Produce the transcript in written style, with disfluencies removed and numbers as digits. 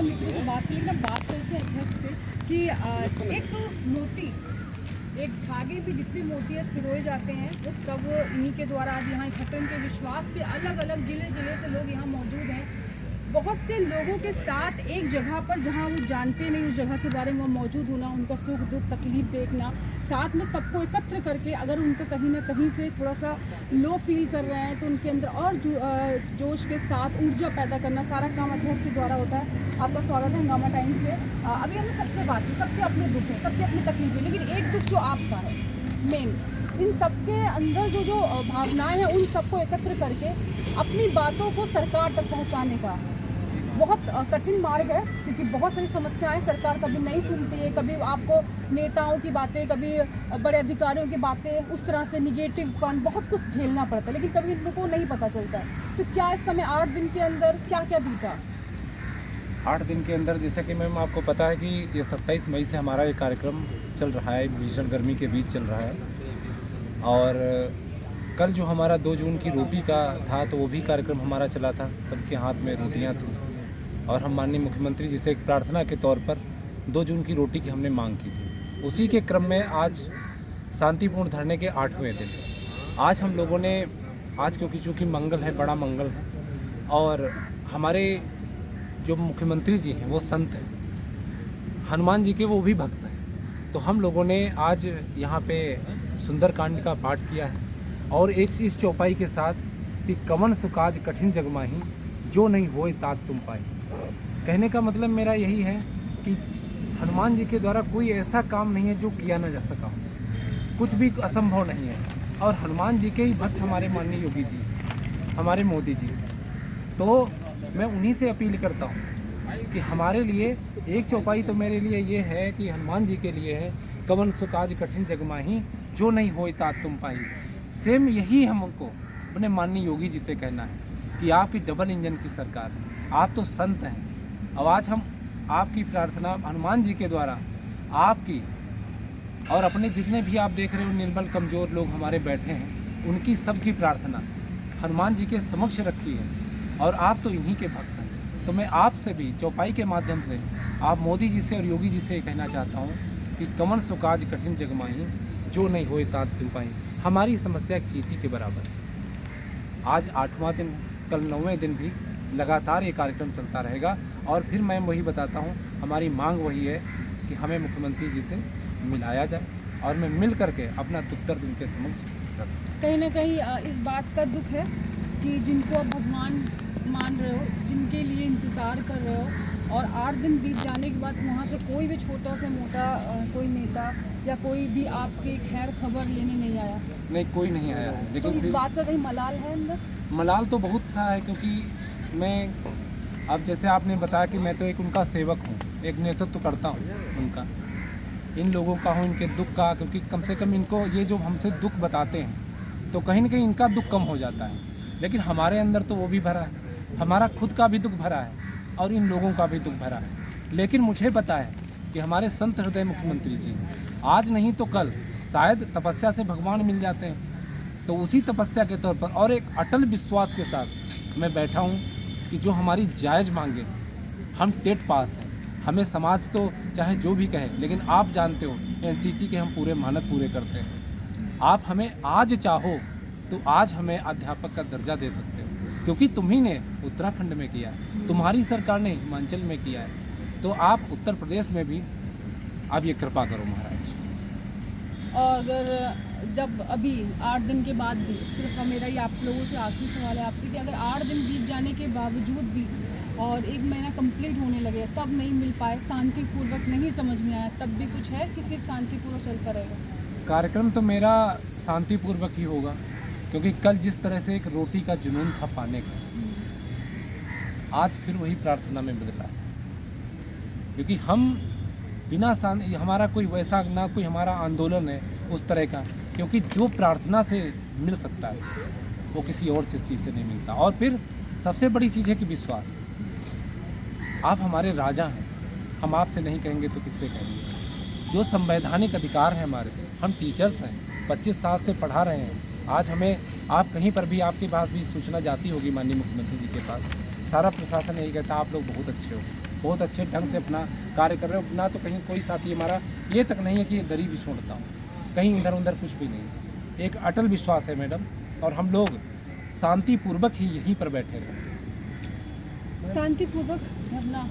नीति से बात की, लेकिन अब बात करते हैं अध्यक्ष से कि एक मोती, एक धागे पे जितने मोती पिरोए जाते हैं वो सब इन्हीं के द्वारा आज यहाँ इकट्ठे, उनके विश्वास पे अलग अलग जिले जिले से लोग यहाँ मौजूद हैं। बहुत से लोगों के साथ एक जगह पर जहाँ वो जानते नहीं उस जगह के बारे में मौजूद होना, उनका सुख दुख तकलीफ देखना, साथ में सबको एकत्र करके अगर उनको कहीं ना कहीं से थोड़ा सा लो फील कर रहे हैं तो उनके अंदर और जोश के साथ ऊर्जा पैदा करना, सारा काम अध्यक्ष के द्वारा होता है। आपका स्वागत है हंगामा टाइम्स पे। अभी हमने सबसे बात की, सबके अपने दुख हैं, सबकी अपनी तकलीफ है, लेकिन एक दुख जो आपका है मेन, इन सबके अंदर जो भावनाएं हैं उन सबको एकत्र करके अपनी बातों को सरकार तक पहुँचाने का बहुत कठिन मार्ग है, क्योंकि बहुत सारी समस्याएं सरकार कभी नहीं सुनती है। कभी आपको नेताओं की बातें, कभी बड़े अधिकारियों की बातें, उस तरह से निगेटिवपन बहुत कुछ झेलना पड़ता है, लेकिन कभी इनको नहीं पता चलता है। तो क्या इस समय 8 दिन के अंदर क्या क्या बीता? 8 दिन के अंदर जैसा कि मैम आपको पता है कि ये 27 मई से हमारा ये कार्यक्रम चल रहा है, भीषण गर्मी के बीच चल रहा है। और कल जो हमारा 2 जून की रोटी का था तो वो भी कार्यक्रम हमारा चला था, सबके हाथ में रोटियां थी और हम माननीय मुख्यमंत्री जी से एक प्रार्थना के तौर पर 2 जून की रोटी की हमने मांग की थी। उसी के क्रम में आज शांतिपूर्ण धरने के 8वें दिन आज हम लोगों ने, आज क्योंकि चूँकि मंगल है, बड़ा मंगल है और हमारे जो मुख्यमंत्री जी हैं वो संत हैं, हनुमान जी के वो भी भक्त हैं, तो हम लोगों ने आज यहाँ पे सुंदरकांड का पाठ किया है और एक इस चौपाई के साथ कि कवन सुकाज कठिन जग माही, जो नहीं होए तात तुम पाई। कहने का मतलब मेरा यही है कि हनुमान जी के द्वारा कोई ऐसा काम नहीं है जो किया न जा सका, कुछ भी असंभव नहीं है। और हनुमान जी के ही भक्त हमारे माननीय योगी जी, हमारे मोदी जी, तो मैं उन्हीं से अपील करता हूँ कि हमारे लिए एक चौपाई तो मेरे लिए ये है कि हनुमान जी के लिए है, कवन सुकाज कठिन जग माही, जो नहीं होए तात तुम पाई। सेम यही हमको अपने माननीय योगी जी से कहना है कि आपकी डबल इंजन की सरकार, आप तो संत हैं। अब आज हम आपकी प्रार्थना हनुमान जी के द्वारा आपकी और अपने जितने भी आप देख रहे हो निर्बल कमज़ोर लोग हमारे बैठे हैं, उनकी सबकी प्रार्थना हनुमान जी के समक्ष रखी है और आप तो इन्हीं के भक्त हैं। तो मैं आपसे भी चौपाई के माध्यम से आप मोदी जी से और योगी जी से कहना चाहता हूँ कि कवन सुकाज कठिन जग माही, जो नहीं होए तात तुम पाई। हमारी समस्या एक चींटी के बराबर है। आज 8वां दिन, कल 9वें दिन भी लगातार ये कार्यक्रम चलता रहेगा और फिर मैं वही बताता हूँ, हमारी मांग वही है कि हमें मुख्यमंत्री जी से मिलाया जाए और मैं मिल करके अपना दुख दर्द उनके समक्ष रखूँ। कहीं ना कहीं इस बात का दुख है कि जिनको आप भगवान मान रहे हो, जिनके लिए इंतज़ार कर रहे हो और 8 दिन बीत जाने के बाद वहाँ से कोई भी छोटा से मोटा कोई नेता या कोई भी आपकी खैर खबर लेने नहीं आया? नहीं, कोई नहीं आया है। लेकिन तो इस बात का कहीं मलाल है अंदर? मलाल तो बहुत सा है, क्योंकि मैं, अब जैसे आपने बताया कि मैं तो एक उनका सेवक हूँ, एक नेतृत्व करता हूँ उनका, इन लोगों का हूँ, इनके दुख का, क्योंकि कम से कम इनको ये जो हमसे दुख बताते हैं तो कहीं ना कहीं इनका दुख कम हो जाता है, लेकिन हमारे अंदर तो वो भी भरा है, हमारा खुद का भी दुख भरा है और इन लोगों का भी दुख भरा है। लेकिन मुझे पता है कि हमारे संत हृदय मुख्यमंत्री जी आज नहीं तो कल शायद तपस्या से भगवान मिल जाते हैं, तो उसी तपस्या के तौर पर और एक अटल विश्वास के साथ मैं बैठा हूँ कि जो हमारी जायज़ मांगे, हम टेट पास हैं, हमें समाज तो चाहे जो भी कहे, लेकिन आप जानते हो एनसीटी के हम पूरे मानक पूरे करते हैं। आप हमें आज चाहो तो आज हमें अध्यापक का दर्जा दे सकते हो, क्योंकि तुम्ही ने उत्तराखंड में किया है, तुम्हारी सरकार ने हिमाचल में किया है, तो आप उत्तर प्रदेश में भी आप ये कृपा करो महाराज। और अगर जब अभी 8 दिन के बाद भी, सिर्फ मेरा ये आप लोगों से आखिरी सवाल है आपसे कि अगर 8 दिन बीत जाने के बावजूद भी और 1 महीना कंप्लीट होने लगे तब नहीं मिल पाए, शांतिपूर्वक नहीं समझ में आया, तब भी कुछ है कि सिर्फ शांतिपूर्वक चलता रहेगा? कार्यक्रम तो मेरा शांतिपूर्वक ही होगा, क्योंकि कल जिस तरह से एक रोटी का जुनून था पाने का, आज फिर वही प्रार्थना में बदला है। क्योंकि हम बिना हमारा कोई वैसा ना कोई हमारा आंदोलन है उस तरह का, क्योंकि जो प्रार्थना से मिल सकता है वो किसी और चीज़ से नहीं मिलता। और फिर सबसे बड़ी चीज़ है कि विश्वास। आप हमारे राजा हैं, हम आपसे नहीं कहेंगे तो किससे कहेंगे? जो संवैधानिक अधिकार है हमारे, हम टीचर्स हैं, 25 साल से पढ़ा रहे हैं। आज हमें, आप कहीं पर भी, आपके पास भी सूचना जाती होगी माननीय मुख्यमंत्री जी के पास, सारा प्रशासन यही कहता है आप लोग बहुत अच्छे हो, बहुत अच्छे ढंग से अपना कार्य कर रहे हो। ना तो कहीं कोई साथी हमारा ये तक नहीं है कि दरी भी छोड़ता हूँ, कहीं इधर उधर कुछ भी नहीं। एक अटल विश्वास है मैडम, और हम लोग शांतिपूर्वक ही यहीं पर बैठे रहें। शांतिपूर्वक अपना